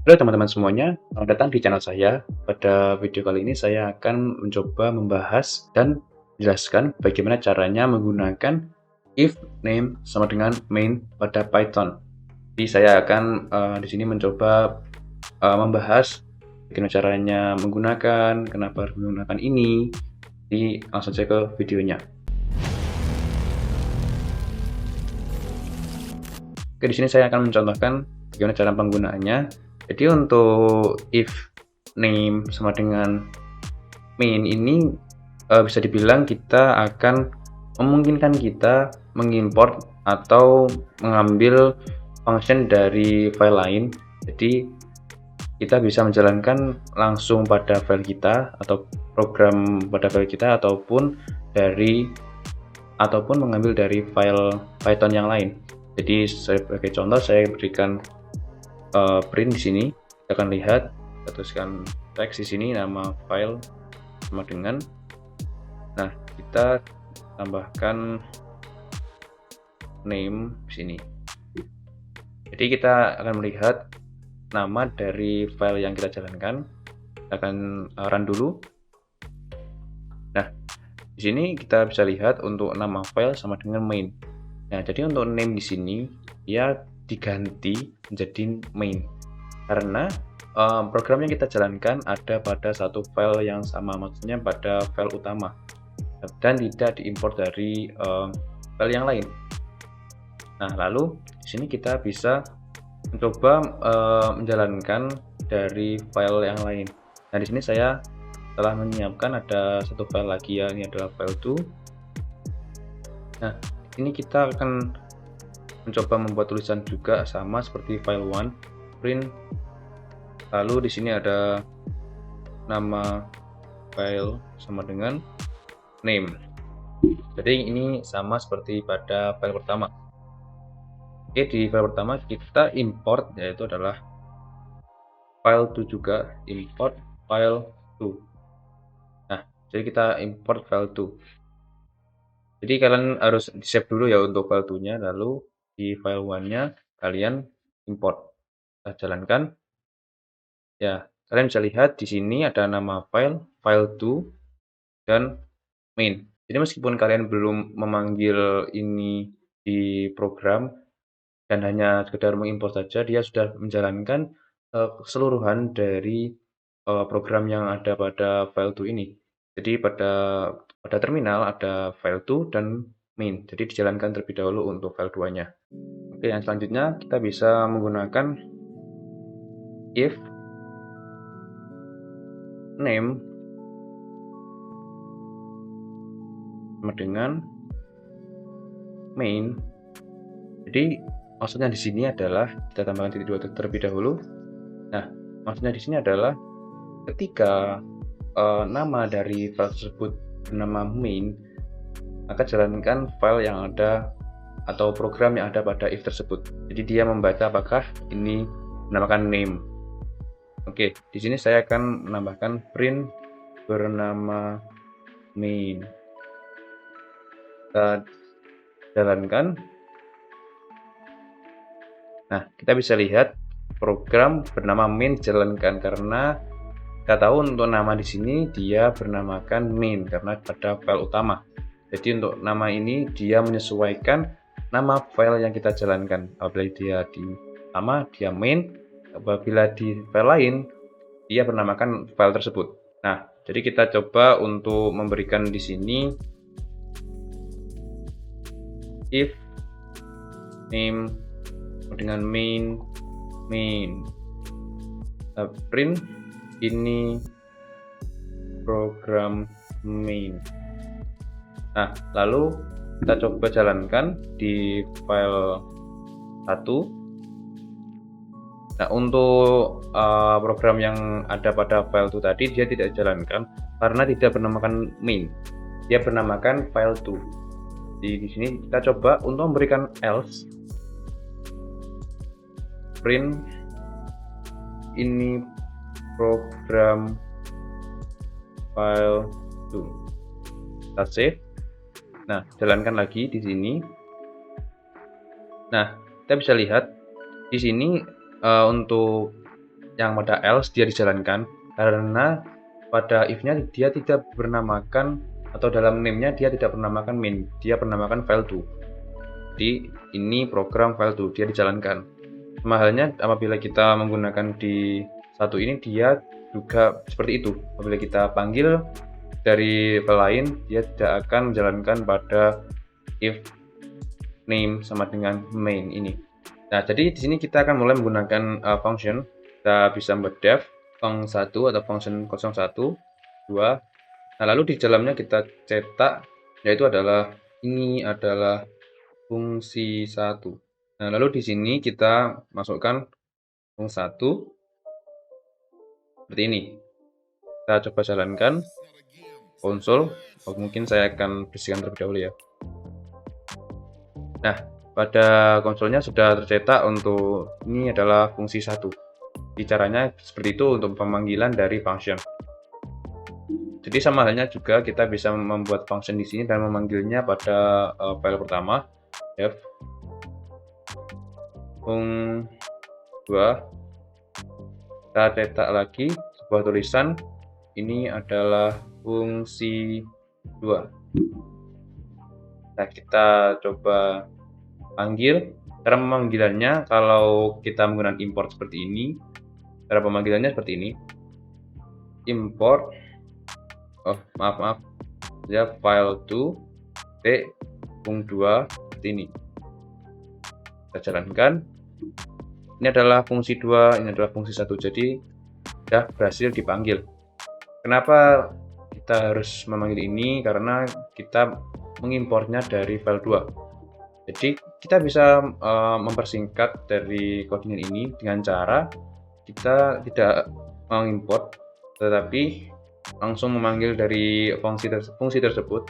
Halo teman-teman semuanya, selamat datang di channel saya. Pada video kali ini saya akan mencoba membahas dan menjelaskan bagaimana caranya menggunakan if name sama dengan main pada Python. Jadi saya akan di sini mencoba membahas bagaimana caranya menggunakan, kenapa harus menggunakan ini. Jadi langsung saja ke videonya. Oke, di sini saya akan mencontohkan bagaimana cara penggunaannya. Jadi untuk if name sama dengan main ini bisa dibilang kita akan memungkinkan kita mengimport atau mengambil function dari file lain. Jadi kita bisa menjalankan langsung pada file kita atau program pada file kita ataupun mengambil dari file Python yang lain. Jadi sebagai contoh saya berikan print di sini. Kita akan lihat, kita tuliskan teks di sini, nama file sama dengan, nah kita tambahkan name di sini. Jadi kita akan melihat nama dari file yang kita jalankan. Kita akan run dulu. Nah, di sini kita bisa lihat untuk nama file sama dengan main. Nah, jadi untuk name di sini ya diganti menjadi main karena program yang kita jalankan ada pada satu file yang sama, maksudnya pada file utama dan tidak diimport dari file yang lain. Nah, lalu di sini kita bisa mencoba menjalankan dari file yang lain. Nah, di sini saya telah menyiapkan ada satu file lagi ya, ini adalah file 2. Nah, ini kita akan mencoba membuat tulisan juga sama seperti file 1, print. Lalu di sini ada nama file sama dengan name. Jadi ini sama seperti pada file pertama. Oke, di file pertama kita import, yaitu adalah file 2 juga, import file 2. Nah, jadi kita import file 2. Jadi kalian harus di-save dulu ya untuk file 2-nya, lalu di file 1-nya kalian import. Kita jalankan. Ya, kalian bisa lihat di sini ada nama file, file 2, dan main. Jadi meskipun kalian belum memanggil ini di program dan hanya sekedar mengimport saja, dia sudah menjalankan keseluruhan dari program yang ada pada file 2 ini. Jadi pada terminal ada file 2 dan main. Jadi dijalankan terlebih dahulu untuk file 2-nya. Oke, yang selanjutnya kita bisa menggunakan if name sama dengan main. Jadi maksudnya di sini adalah kita tambahkan titik dua terlebih dahulu. Nah, maksudnya di sini adalah ketika nama dari file tersebut bernama main, maka jalankan file yang ada atau program yang ada pada if tersebut. Jadi dia membaca apakah ini menamakan name. Oke, di sini saya akan menambahkan print bernama main. Kita jalankan. Nah, kita bisa lihat program bernama main dijalankan karena kita tahu untuk nama di sini dia bernamakan main karena pada file utama. Jadi untuk nama ini dia menyesuaikan nama file yang kita jalankan. Apabila dia di utama dia main, apabila di file lain dia bernamakan file tersebut. Nah, jadi kita coba untuk memberikan di sini if name dengan main print ini program main. Nah, lalu kita coba jalankan di file 1. Nah, untuk program yang ada pada file 2 tadi dia tidak jalankan karena tidak bernamakan main. Dia bernamakan file 2. Di sini kita coba untuk memberikan else print ini program file 2. Kita save. Nah, jalankan lagi di sini. Nah, kita bisa lihat di sini untuk yang pada else dia dijalankan, karena pada if-nya dia tidak bernamakan, atau dalam name-nya dia tidak bernamakan main, dia bernamakan file2. Jadi ini program file2 dia dijalankan. Sama halnya apabila kita menggunakan di satu ini, dia juga seperti itu. Apabila kita panggil dari file lain, dia tidak akan menjalankan pada if name sama dengan main ini. Nah, jadi di sini kita akan mulai menggunakan function. Kita bisa membuat def func1 atau function 01, 2. Nah, lalu di dalamnya kita cetak, yaitu adalah ini adalah fungsi 1. Nah, lalu di sini kita masukkan fungsi 1 seperti ini. Kita coba jalankan konsol. Mungkin saya akan bersihkan terlebih dahulu ya. Nah, pada konsolnya sudah tercetak untuk ini adalah fungsi 1. Caranya seperti itu untuk pemanggilan dari function. Jadi sama halnya juga kita bisa membuat function di sini dan memanggilnya pada file pertama, def fung2. Kita cetak lagi sebuah tulisan, ini adalah fungsi 2. Nah, kita coba panggil. Cara pemanggilannya, kalau kita menggunakan import seperti ini, cara pemanggilannya seperti ini. Import, maaf ya, file2 fung2 seperti ini. Kita jalankan. Ini adalah fungsi 2, ini adalah fungsi 1. Jadi sudah berhasil dipanggil. Kenapa kita harus memanggil ini? Karena kita mengimportnya dari file 2. Jadi kita bisa mempersingkat dari codingan ini dengan cara kita tidak mengimport, tetapi langsung memanggil dari fungsi tersebut.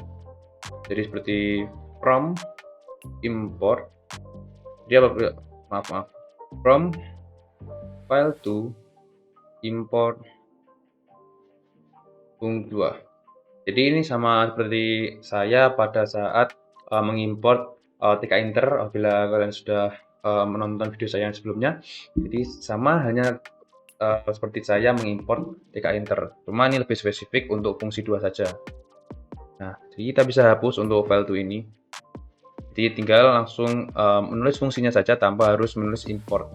Jadi seperti from import, dia from file2 import fung2. Jadi ini sama seperti saya pada saat mengimport tkinter. Apabila kalian sudah menonton video saya yang sebelumnya, jadi sama hanya seperti saya mengimport tkinter, cuma ini lebih spesifik untuk fungsi 2 saja. Nah, jadi kita bisa hapus untuk file2 ini. Jadi tinggal langsung menulis fungsinya saja tanpa harus menulis import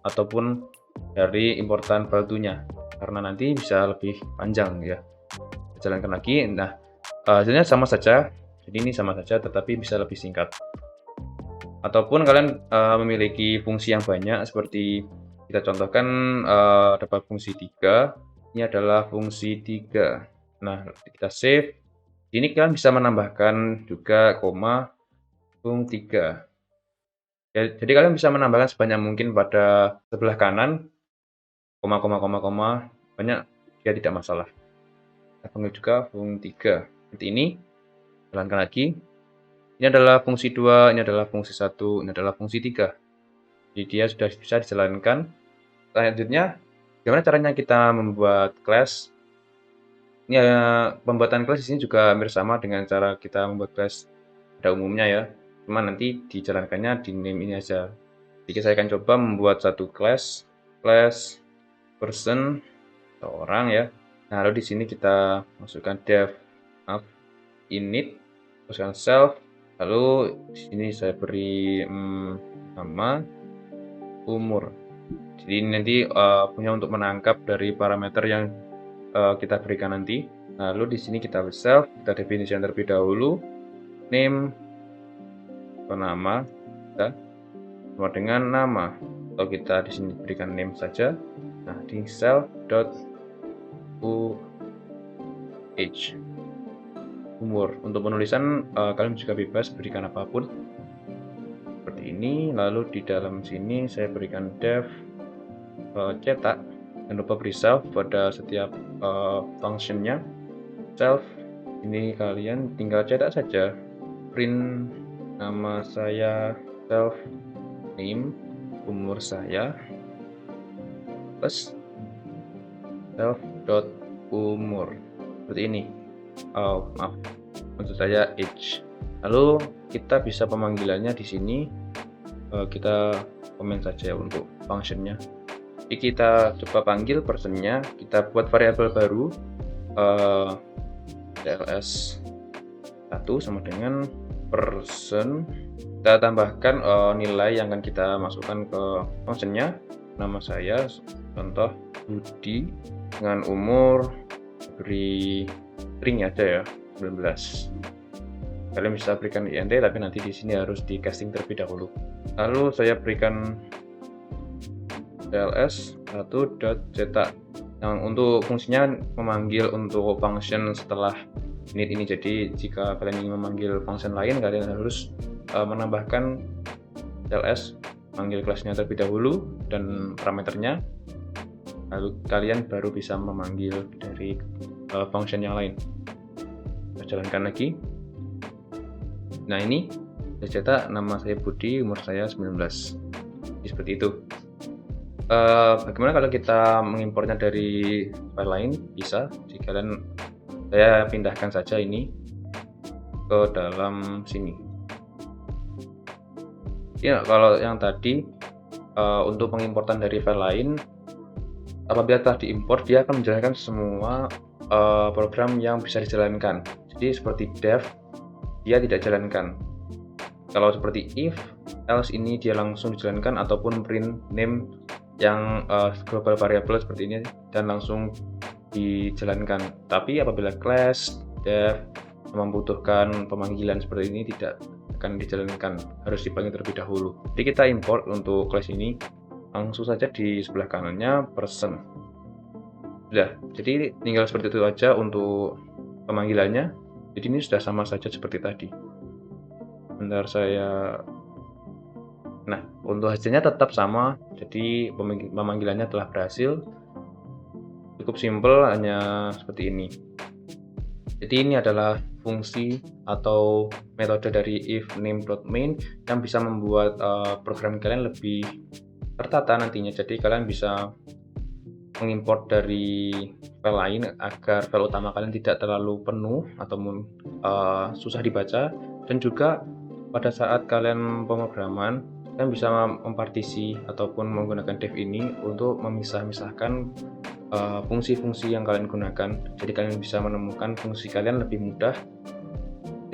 ataupun dari importan file2-nya, karena nanti bisa lebih panjang ya. Jalankan lagi. Nah, hasilnya sama saja. Jadi ini sama saja, tetapi bisa lebih singkat. Ataupun kalian memiliki fungsi yang banyak, seperti kita contohkan dapat fungsi 3. Ini adalah fungsi 3. Nah, kita save. Ini kalian bisa menambahkan juga koma fung3. Jadi kalian bisa menambahkan sebanyak mungkin pada sebelah kanan, koma, banyak, ya tidak masalah. Kita panggil juga fung3 seperti ini. Jalankan lagi. Ini adalah fungsi 2, ini adalah fungsi 1, ini adalah fungsi 3. Jadi dia sudah bisa dijalankan. Selanjutnya, bagaimana caranya kita membuat class? Ini pembuatan class di sini juga hampir sama dengan cara kita membuat class pada umumnya ya. Cuma nanti dijalankannya di name ini aja. Jadi saya akan coba membuat satu class person atau orang ya. Nah, lalu di sini kita masukkan def init, masukkan self, lalu di sini saya beri nama, umur. Jadi ini nanti punya untuk menangkap dari parameter yang kita berikan nanti. Nah, lalu di sini kita self, kita definisikan terlebih dahulu, name atau nama, kita sama dengan nama, atau kita di sini berikan name saja. Nah, di self.uh umur. Untuk penulisan kalian juga bebas berikan apapun seperti ini. Lalu di dalam sini saya berikan def cetak, dan lupa beri self pada setiap functionnya. Self ini kalian tinggal cetak saja, print nama saya, self name, umur saya, plus self.umur seperti ini. Maaf, maksud saya age. Lalu kita bisa pemanggilannya di sini, kita komen saja untuk functionnya. Jadi kita coba panggil personnya, kita buat variabel baru cls 1 sama dengan person. Kita tambahkan nilai yang akan kita masukkan ke functionnya. Nama saya contoh Budi, dengan umur beri string aja ya, 19. Kalian bisa berikan int, tapi nanti di sini harus di casting terlebih dahulu. Lalu saya berikan cls 1.cetak. Nah, untuk fungsinya memanggil untuk function setelah init ini. Jadi jika kalian ingin memanggil function lain, kalian harus menambahkan cls, panggil kelasnya terlebih dahulu dan parameternya, lalu kalian baru bisa memanggil dari function yang lain. Kita jalankan lagi. Nah, ini saya cetak nama saya Budi, umur saya 19. Jadi seperti itu. Bagaimana kalau kita mengimportnya dari file lain? Bisa. Jika kalian, saya pindahkan saja ini ke dalam sini. Ya, kalau yang tadi untuk pengimportan dari file lain, apabila telah diimport, dia akan menjalankan semua program yang bisa dijalankan. Jadi seperti def, dia tidak jalankan. Kalau seperti if, else, ini dia langsung dijalankan, ataupun print name yang global variable seperti ini dan langsung dijalankan. Tapi apabila class, def membutuhkan pemanggilan seperti ini, tidak akan dijalankan, harus dipanggil terlebih dahulu. Jadi kita import untuk class ini, langsung saja di sebelah kanannya person. Sudah, jadi tinggal seperti itu aja untuk pemanggilannya. Jadi ini sudah sama saja seperti tadi. Bentar saya. Nah, untuk hasilnya tetap sama, jadi pemanggilannya telah berhasil. Cukup simple, hanya seperti ini. Jadi ini adalah fungsi atau metode dari if name.main yang bisa membuat program kalian lebih tertata nantinya. Jadi kalian bisa mengimport dari file lain agar file utama kalian tidak terlalu penuh ataupun susah dibaca, dan juga pada saat kalian pemrograman, kalian bisa mempartisi ataupun menggunakan dev ini untuk memisah-misahkan fungsi-fungsi yang kalian gunakan. Jadi kalian bisa menemukan fungsi kalian lebih mudah.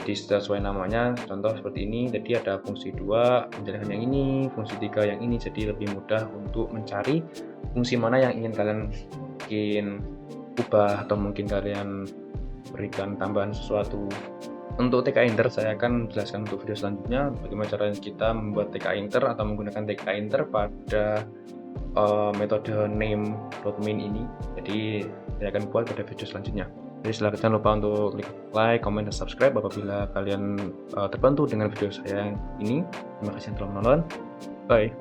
Jadi sesuai namanya, contoh seperti ini. Jadi ada fungsi 2 menjalankan yang ini, fungsi 3 yang ini. Jadi lebih mudah untuk mencari fungsi mana yang ingin kalian ubah, atau mungkin kalian berikan tambahan sesuatu. Untuk tkinter saya akan jelaskan untuk video selanjutnya bagaimana cara kita membuat tkinter atau menggunakan tkinter pada metode name.main ini. Jadi saya akan buat pada video selanjutnya. Jadi silahkan jangan lupa untuk klik like, comment, dan subscribe apabila kalian terbantu dengan video saya ini. Terima kasih yang telah menonton. Bye.